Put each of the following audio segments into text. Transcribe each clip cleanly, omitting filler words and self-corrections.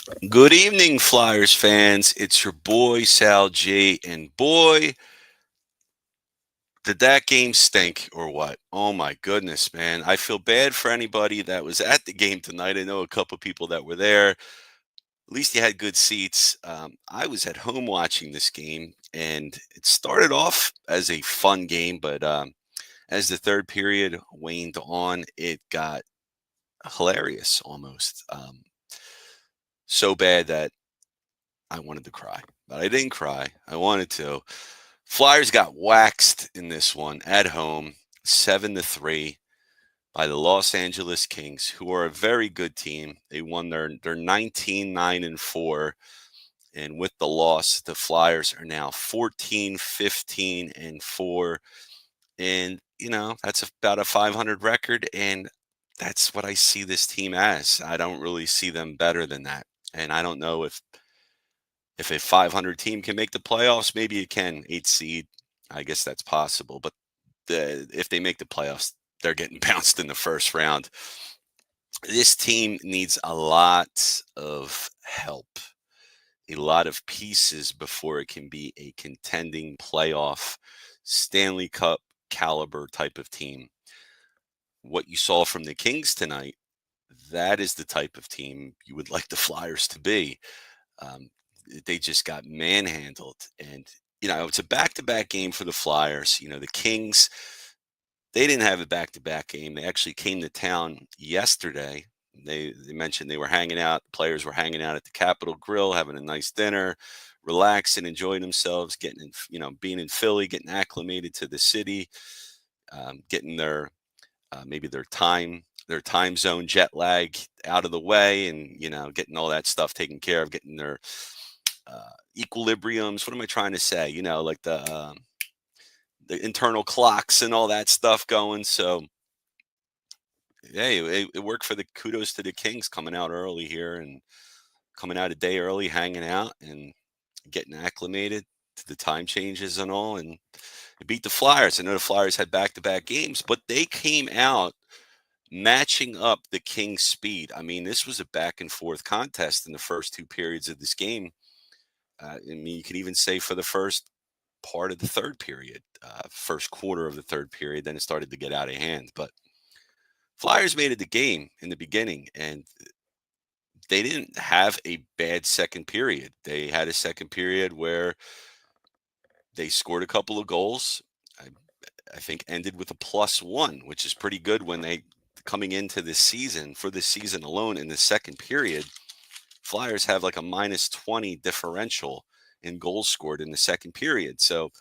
Good evening, Flyers fans. It's your boy Sal G, and boy, did that game stink or what? Oh my goodness, man! I feel bad for anybody that was at the game tonight. I know a couple people that were there. At least you had good seats. I was at home watching this game, and it started off as a fun game, but as the third period waned on, it got hilarious almost. So bad that I wanted to cry, but I didn't cry. I wanted to. Flyers got waxed in this one at home, 7-3 by the Los Angeles Kings, who are a very good team. They won their 19-9-4, and with the loss, the Flyers are now 14-15-4, and that's about a 500 record, and that's what I see this team as. I don't really see them better than that, and I don't know if a 500 team can make the playoffs. Maybe it can, 8 seed. I guess that's possible. But if they make the playoffs, they're getting bounced in the first round. This team needs a lot of help, a lot of pieces before it can be a contending playoff Stanley Cup caliber type of team. What you saw from the Kings tonight, that is the type of team you would like the Flyers to be. Um, they just got manhandled. And, it's a back to back game for the Flyers. The Kings, they didn't have a back to back game. They actually came to town yesterday. They mentioned they were hanging out, players were hanging out at the Capitol Grill, having a nice dinner, relaxing, enjoying themselves, getting in, being in Philly, getting acclimated to the city, getting maybe their time zone jet lag out of the way, and getting all that stuff taken care of, getting their equilibriums. What am I trying to say? Like the internal clocks and all that stuff going. So hey, it worked for the kudos to the Kings coming out early here and coming out a day early, hanging out and getting acclimated to the time changes and all, and it beat the Flyers. I know the Flyers had back-to-back games, but they came out matching up the Kings' speed. I mean, this was a back and forth contest in the first two periods of this game. I mean, you could even say for the first part of the third period, first quarter of the third period, then it started to get out of hand. But Flyers made it the game in the beginning, and they didn't have a bad second period. They had a second period where they scored a couple of goals. I, I think ended with a +1, which is pretty good when they coming into this season for this season alone in the second period. Flyers have like a -20 differential in goals scored in the second period. So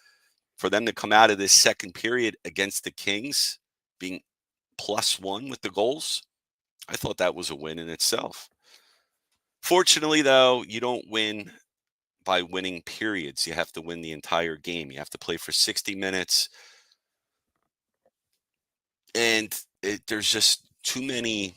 for them to come out of this second period against the Kings being +1 with the goals, I thought that was a win in itself. Fortunately, though, you don't win by winning periods. You have to win the entire game. You have to play for 60 minutes. And there's just too many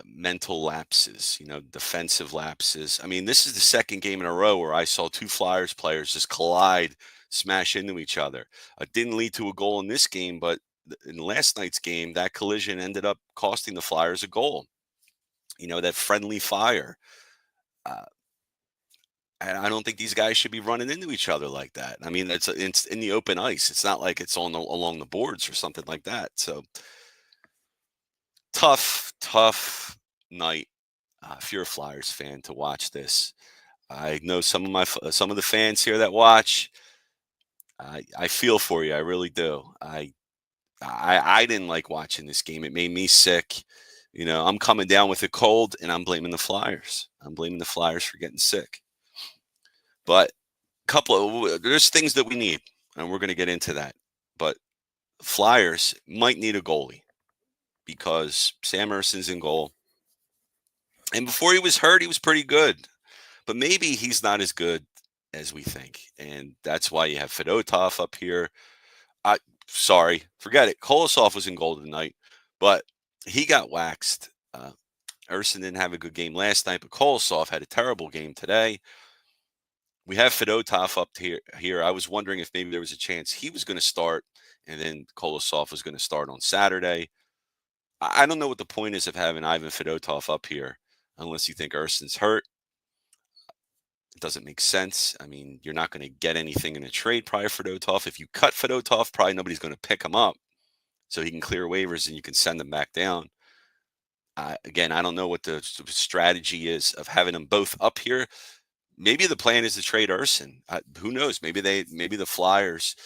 mental lapses, defensive lapses. I mean, this is the second game in a row where I saw two Flyers players just collide, smash into each other. It didn't lead to a goal in this game, but in last night's game, that collision ended up costing the Flyers a goal. That friendly fire. Uh, and I don't think these guys should be running into each other like that. I mean, it's in the open ice. It's not like it's along the boards or something like that. So tough, tough night if you're a Flyers fan to watch this. I know some of the fans here that watch. I feel for you. I really do. I didn't like watching this game. It made me sick. I'm coming down with a cold, and I'm blaming the Flyers. I'm blaming the Flyers for getting sick. But there's things that we need, and we're going to get into that. But Flyers might need a goalie because Sam Erson's in goal. And before he was hurt, he was pretty good. But maybe he's not as good as we think. And that's why you have Fedotov up here. I Sorry, forget it. Kolosov was in goal tonight, but he got waxed. Erson didn't have a good game last night, but Kolosov had a terrible game today. We have Fedotov up here. I was wondering if maybe there was a chance he was going to start, and then Kolosov was going to start on Saturday. I don't know what the point is of having Ivan Fedotov up here. unless you think Urson's hurt. It doesn't make sense. I mean, you're not going to get anything in a trade prior for Fedotov. If you cut Fedotov, probably nobody's going to pick him up so he can clear waivers and you can send him back down. Again, I don't know what the strategy is of having them both up here. Maybe the plan is to trade Urson. Who knows? Maybe the Flyers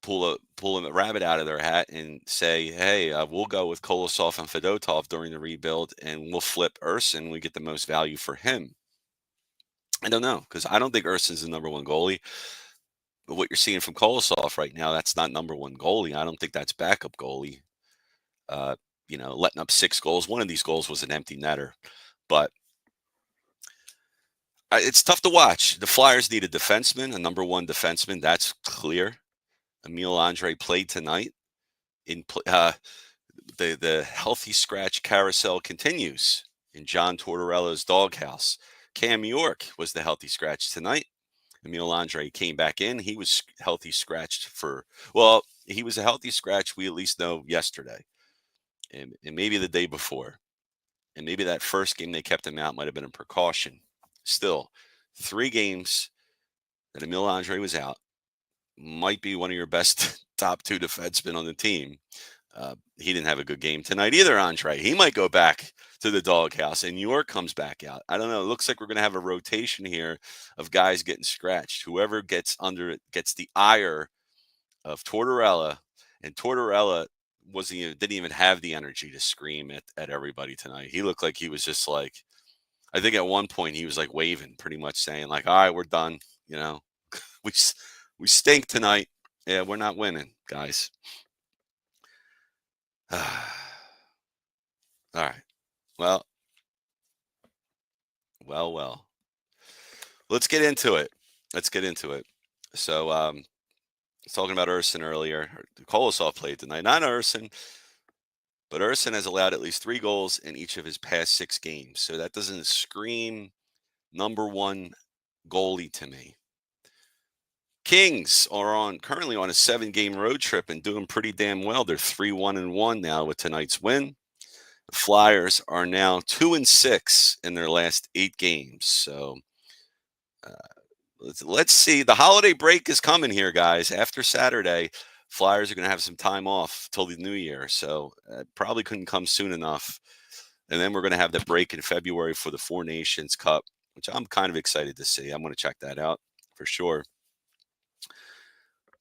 pull a rabbit out of their hat and say, "Hey, we'll go with Kolosov and Fedotov during the rebuild, and we'll flip Urson. We get the most value for him." I don't know, because I don't think Urson's the number one goalie. But what you're seeing from Kolosov right now, that's not number one goalie. I don't think that's backup goalie. Uh, letting up 6 goals. One of these goals was an empty netter, but it's tough to watch. The Flyers need a defenseman, a number one defenseman. That's clear. Emil Andre played tonight. The healthy scratch carousel continues in John Tortorella's doghouse. Cam York was the healthy scratch tonight. Emil Andre came back in. He was healthy scratched he was a healthy scratch, we at least know, yesterday and maybe the day before. And maybe that first game they kept him out might have been a precaution. Still, 3 games that Emil Andre was out might be one of your best top 2 defensemen on the team. He didn't have a good game tonight either, Andre. He might go back to the doghouse, and York comes back out. I don't know. It looks like we're going to have a rotation here of guys getting scratched. Whoever gets under it gets the ire of Tortorella, and Tortorella didn't even have the energy to scream at everybody tonight. He looked like he was just like, I think at one point he was like waving, pretty much saying like, "All right, we're done. We stink tonight. Yeah, we're not winning, guys." All right. Well. Let's get into it. So, I was talking about Urson earlier. Kolosov played tonight. Not Urson, but Urson has allowed at least 3 goals in each of his past 6 games. So that doesn't scream number one goalie to me. Kings are currently on a 7-game road trip and doing pretty damn well. They're 3-1-1 now with tonight's win. The Flyers are now 2-6 in their last 8 games. So let's see. The holiday break is coming here, guys. After Saturday, Flyers are going to have some time off till the new year. So probably couldn't come soon enough. And then we're going to have the break in February for the Four Nations Cup, which I'm kind of excited to see. I'm going to check that out for sure.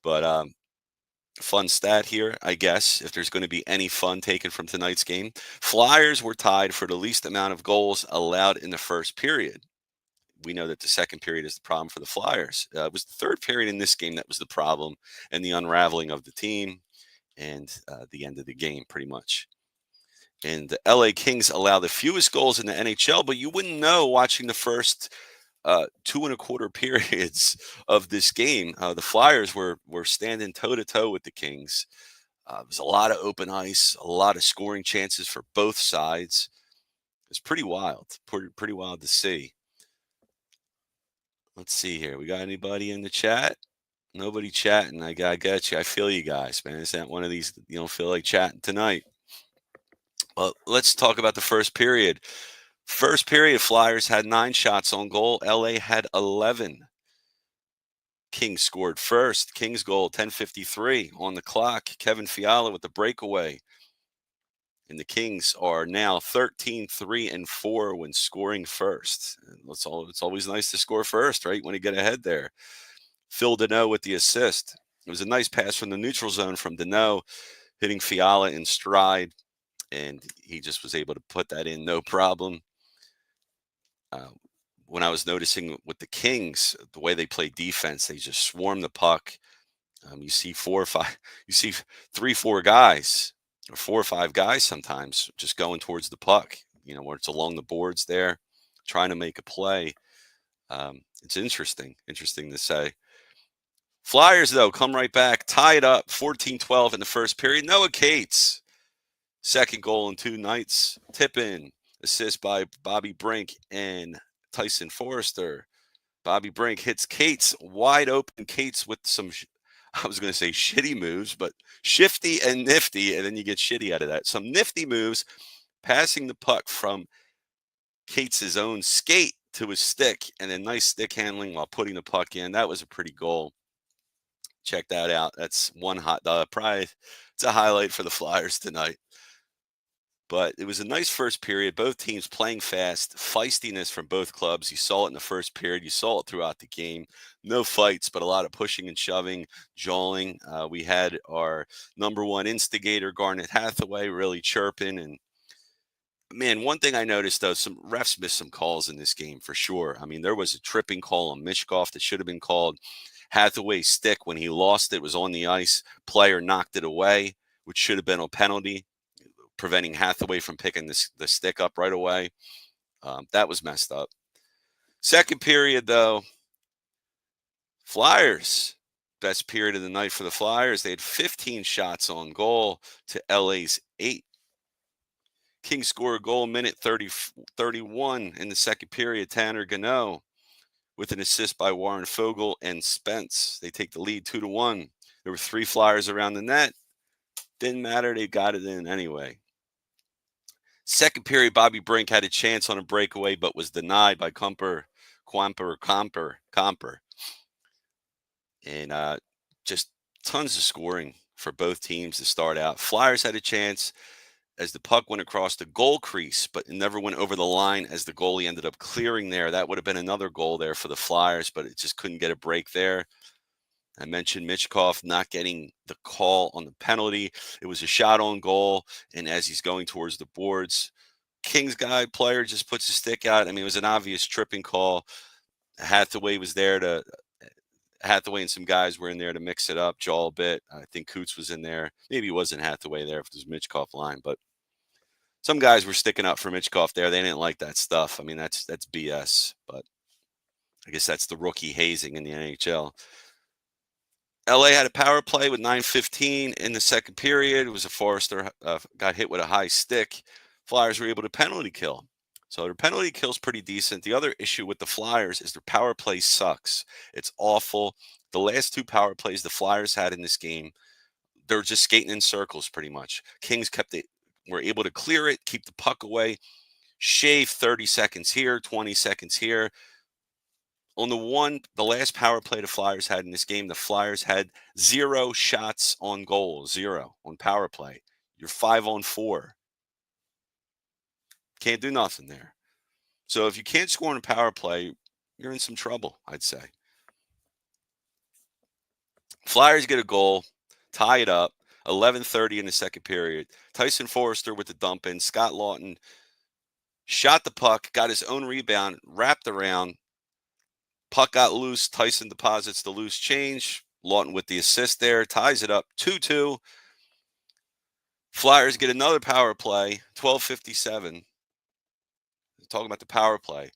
But fun stat here, I guess, if there's going to be any fun taken from tonight's game. Flyers were tied for the least amount of goals allowed in the first period. We know that the second period is the problem for the Flyers. It was the third period in this game that was the problem, and the unraveling of the team and the end of the game, pretty much. And the LA Kings allow the fewest goals in the NHL, but you wouldn't know watching the first 2.25 periods of this game. The Flyers were standing toe-to-toe with the Kings. There's a lot of open ice, a lot of scoring chances for both sides. It's pretty wild, pretty wild to see. Let's see here. We got anybody in the chat? Nobody chatting. I got you. I feel you guys, man. It's not one of these you don't feel like chatting tonight. Well, let's talk about the first period. First period, Flyers had 9 shots on goal. LA had 11. Kings scored first. Kings goal, 10:53 on the clock. Kevin Fiala with the breakaway. And the Kings are now 13-3-4 when scoring first. It's always nice to score first, right? When you get ahead there. Phil Deneau with the assist. It was a nice pass from the neutral zone from Deneau, hitting Fiala in stride, and he just was able to put that in no problem. When I was noticing with the Kings, the way they play defense, they just swarm the puck. You see 4 or 5, you see 3, 4 guys, or 4 or 5 guys sometimes just going towards the puck, where it's along the boards there, trying to make a play. It's interesting to say. Flyers, though, come right back, tie it up 14-12 in the first period. Noah Cates, second goal in 2 nights. Tip in, assist by Bobby Brink and Tyson Forrester. Bobby Brink hits Cates wide open. Cates with some, I was going to say shitty moves, but shifty and nifty, and then you get shitty out of that. Some nifty moves, passing the puck from Cates' own skate to his stick, and then nice stick handling while putting the puck in. That was a pretty goal. Check that out. That's one probably it's a highlight for the Flyers tonight. But it was a nice first period. Both teams playing fast, feistiness from both clubs. You saw it in the first period. You saw it throughout the game. No fights, but a lot of pushing and shoving, jawing. We had our number one instigator, Garnet Hathaway, really chirping. And man, one thing I noticed though, some refs missed some calls in this game for sure. I mean, there was a tripping call on Mishkov that should have been called. Hathaway's stick, when he lost it, was on the ice. Player knocked it away, which should have been a penalty, preventing Hathaway from picking the stick up right away. That was messed up. Second period, though, Flyers. Best period of the night for the Flyers. They had 15 shots on goal to LA's 8. Kings score a goal minute 31 in the second period. Tanner Gano with an assist by Warren Fogle and Spence. They take the lead 2-1. There were 3 Flyers around the net. Didn't matter. They got it in anyway. Second period, Bobby Brink had a chance on a breakaway, but was denied by Comper. And just tons of scoring for both teams to start out. Flyers had a chance as the puck went across the goal crease, but it never went over the line as the goalie ended up clearing there. That would have been another goal there for the Flyers, but it just couldn't get a break there. I mentioned Michkov not getting the call on the penalty. It was a shot on goal, and as he's going towards the boards, Kings player just puts his stick out. I mean, it was an obvious tripping call. Hathaway was there to Hathaway and some guys were in there to mix it up, jaw a bit. I think Coots was in there. Maybe it wasn't Hathaway there if it was Michkov line, but some guys were sticking up for Michkov there. They didn't like that stuff. I mean, that's BS, but I guess that's the rookie hazing in the NHL. LA had a power play with 9:15 in the second period. It was a Forrester got hit with a high stick. Flyers were able to penalty kill. So their penalty kill is pretty decent. The other issue with the Flyers is their power play sucks. It's awful. The last 2 power plays the Flyers had in this game, they're just skating in circles pretty much. Kings were able to clear it, keep the puck away, shave 30 seconds here, 20 seconds here. On the last power play the Flyers had in this game, the Flyers had 0 shots on goal, 0 on power play. You're 5 on 4. Can't do nothing there. So if you can't score on a power play, you're in some trouble, I'd say. Flyers get a goal, tie it up, 11:30 in the second period. Tyson Forrester with the dump in. Scott Lawton shot the puck, got his own rebound, wrapped around. Puck got loose. Tyson deposits the loose change. Lawton with the assist there, ties it up 2-2. Flyers get another power play, 12:57. Talking about the power play,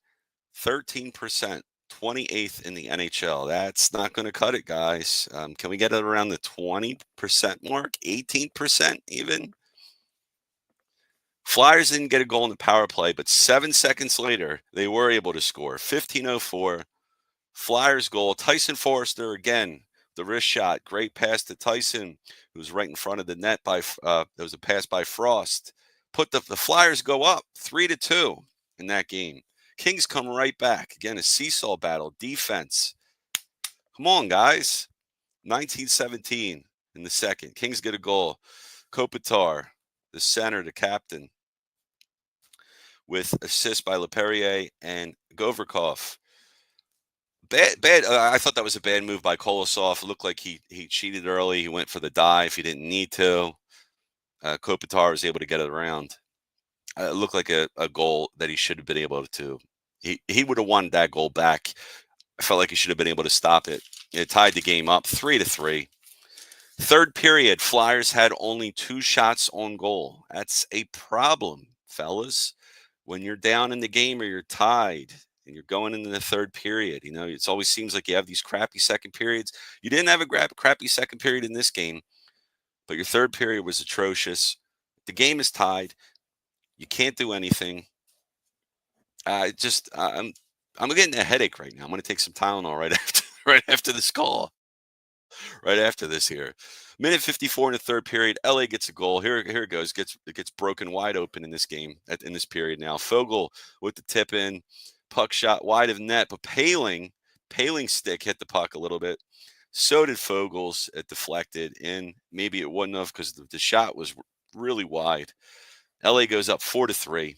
13%, 28th in the NHL. That's not going to cut it, guys. Can we get it around the 20% mark, 18% even? Flyers didn't get a goal in the power play, but 7 seconds later, they were able to score. 15:04. Flyers goal. Tyson Forrester again, the wrist shot. Great pass to Tyson, who was right in front of the net. There was a pass by Frost. Put the Flyers go up 3-2 in that game. Kings come right back. Again, a seesaw battle. Defense. Come on, guys. 19:17 in the second. Kings get a goal. Kopitar, the center, the captain, with assist by LePerrier and Govrikov. Bad. I thought that was a bad move by Kolosov. It looked like he cheated early. He went for the dive. He didn't need to. Kopitar was able to get it around. It looked like a goal that he should have been able to. He would have won that goal back. I felt like he should have been able to stop it. It tied the game up 3-3. Third period, Flyers had only 2 shots on goal. That's a problem, fellas. When you're down in the game or you're tied and you're going into the third period, it always seems like you have these crappy second periods. You didn't have a crappy second period in this game, but your third period was atrocious. The game is tied. You can't do anything. I'm getting a headache right now. I'm going to take some Tylenol right after this call. right after this here. Minute 54 in the third period. LA gets a goal. Here it goes. It gets broken wide open in this game in this period now. Fogel with the tip in, puck shot wide of net, but Paling stick hit the puck a little bit. So did Fogel's. It deflected in. Maybe it wasn't enough because the shot was really wide. LA goes up 4-3.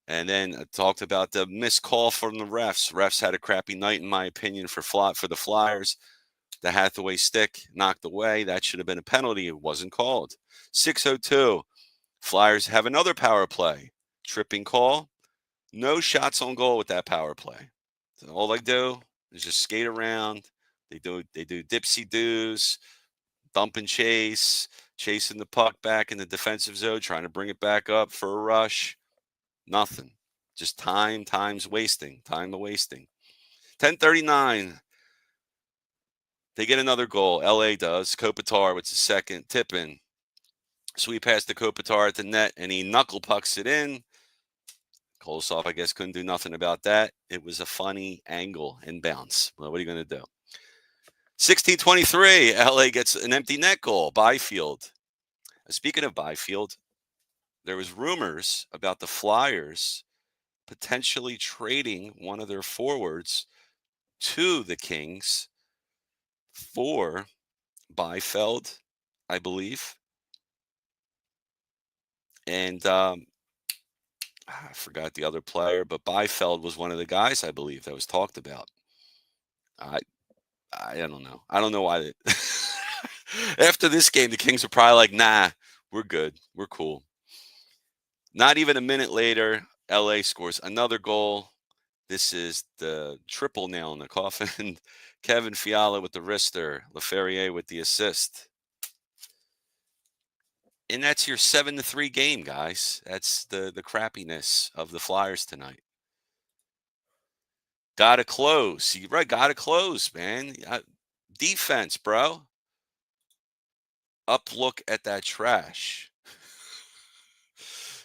And then I talked about the missed call from the refs. Refs had a crappy night, in my opinion, for the Flyers. The Hathaway stick knocked away. That should have been a penalty. It wasn't called. 6:02. Flyers have another power play. Tripping call. No shots on goal with that power play. So all they do is just skate around. They do dipsy doos, dump and chase, chasing the puck back in the defensive zone, trying to bring it back up for a rush. Nothing. Just time's wasting. Time wasting. 10:39. They get another goal. LA does. Kopitar with the second tip in. Sweet pass to Kopitar at the net, and he knuckle pucks it in. Kolosov, I guess, couldn't do nothing about that. It was a funny angle and bounce. Well, what are you going to do? 16:23. LA gets an empty net goal. Byfield. Speaking of Byfield, there was rumors about the Flyers potentially trading one of their forwards to the Kings for Byfield, I believe. And I forgot the other player, but Byfield was one of the guys, I believe, that was talked about. I don't know. I don't know why. After this game, the Kings are probably like, nah, we're good. We're cool. Not even a minute later, LA scores another goal. This is the triple nail in the coffin. Kevin Fiala with the wrister, LaFerriere with the assist. And that's your 7-3 game, guys. That's the crappiness of the Flyers tonight. Gotta close. You're right, gotta close, man. Defense, bro. Up look at that trash.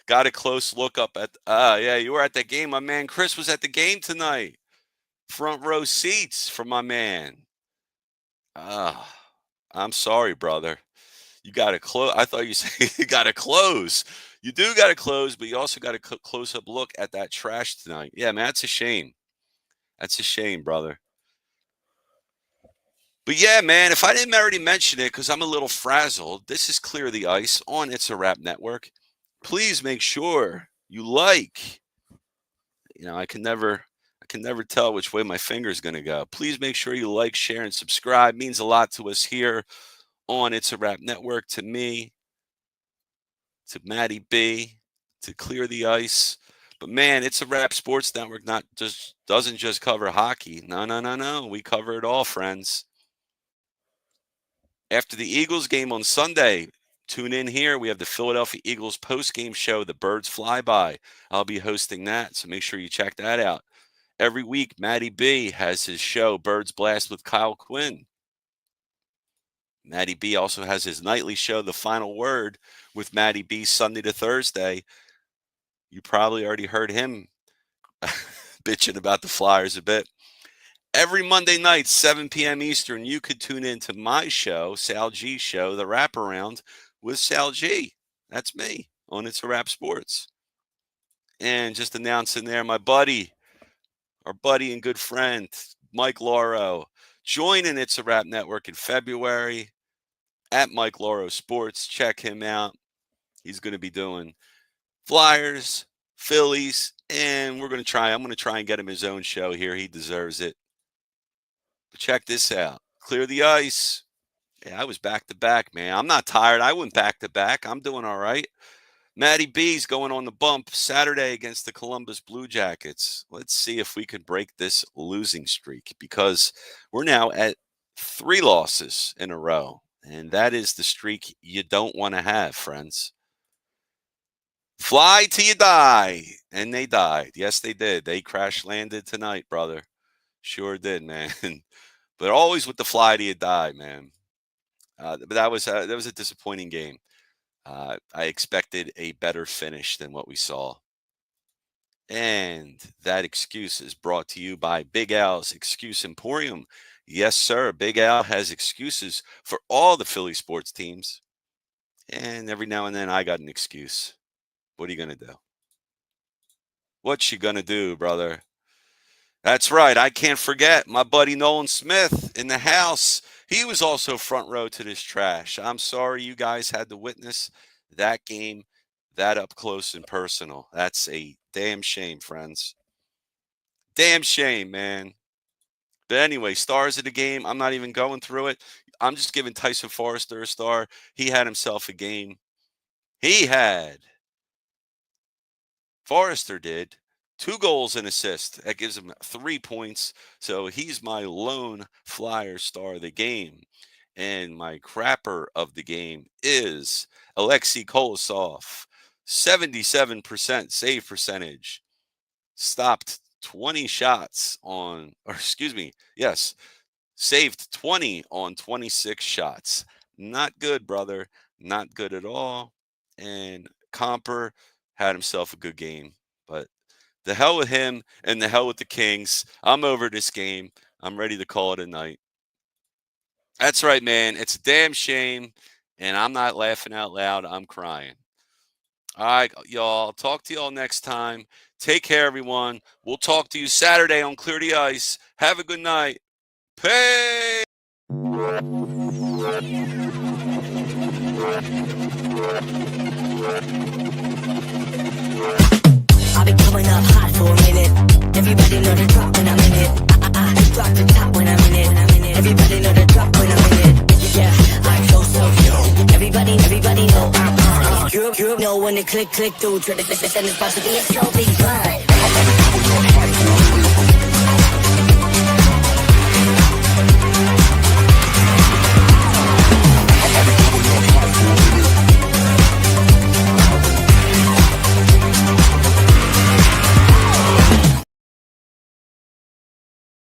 Got a close look up at yeah, you were at the game. My man Chris was at the game tonight. Front row seats for my man. I'm sorry, brother. You got to close. I thought you said you got to close. You do got to close, but you also got a close up look at that trash tonight. Yeah, man, that's a shame. That's a shame, brother. But yeah, man, if I didn't already mention it, because I'm a little frazzled, this is Clear the Ice on It's a Wrap Network. Please make sure you like. I can never tell which way my finger is going to go. Please make sure you like, share, and subscribe. It means a lot to us here on It's a Wrap Network, to me, to Maddie B, to Clear the Ice. But man, It's a Wrap Sports Network doesn't just cover hockey. No. We cover it all, friends. After the Eagles game on Sunday, tune in here. We have the Philadelphia Eagles post-game show, The Birds Fly By. I'll be hosting that, so make sure you check that out. Every week, Matty B has his show, Birds Blast with Kyle Quinn. Matty B also has his nightly show, The Final Word, with Matty B, Sunday to Thursday. You probably already heard him bitching about the Flyers a bit. Every Monday night, 7 p.m. Eastern, you could tune in to my show, Sal G's show, The Wraparound with Sal G. That's me on It's a Wrap Sports. And just announcing there, our buddy and good friend, Mike Lauro, joining It's a Wrap Network in February at Mike Lauro Sports. Check him out. He's going to be doing Flyers, Phillies, and I'm going to try and get him his own show here. He deserves it. But check this out. Clear the Ice. Yeah, I was back-to-back, man. I'm not tired. I went back-to-back. I'm doing all right. Matty B's going on the bump Saturday against the Columbus Blue Jackets. Let's see if we can break this losing streak, because we're now at 3 losses in a row, and that is the streak you don't want to have, friends. Fly till you die, and they died. Yes, they did. They crash landed tonight, brother. Sure did, man. But always with the fly till you die, man. But that was a disappointing game. I expected a better finish than what we saw. And that excuse is brought to you by Big Al's Excuse Emporium. Yes, sir. Big Al has excuses for all the Philly sports teams. And every now and then I got an excuse. What are you going to do? What you going to do, brother? That's right. I can't forget my buddy Nolan Smith in the house. He was also front row to this trash. I'm sorry you guys had to witness that game that up close and personal. That's a damn shame, friends. Damn shame, man. But anyway, stars of the game. I'm not even going through it. I'm just giving Tyson Forrester a star. He had himself a game. He had. Forrester did. 2 goals and assist. That gives him 3 points. So he's my lone Flyer star of the game. And my crapper of the game is Alexei Kolosov. 77% save percentage. Stopped 20 shots on, or excuse me, yes, saved 20 on 26 shots. Not good, brother. Not good at all. And Comper had himself a good game. But the hell with him and the hell with the Kings. I'm over this game. I'm ready to call it a night. That's right, man. It's a damn shame. And I'm not laughing out loud. I'm crying. All right, y'all. I'll talk to y'all next time. Take care, everyone. We'll talk to you Saturday on Clear the Ice. Have a good night. Peace. I've been coming up hot for a minute. Everybody know the drop when I'm in it. I drop the top when I'm in it. Everybody know the drop when I'm in it. Yeah, I'm so. Everybody know I'm you know when it click through. Try to send this box to be a so big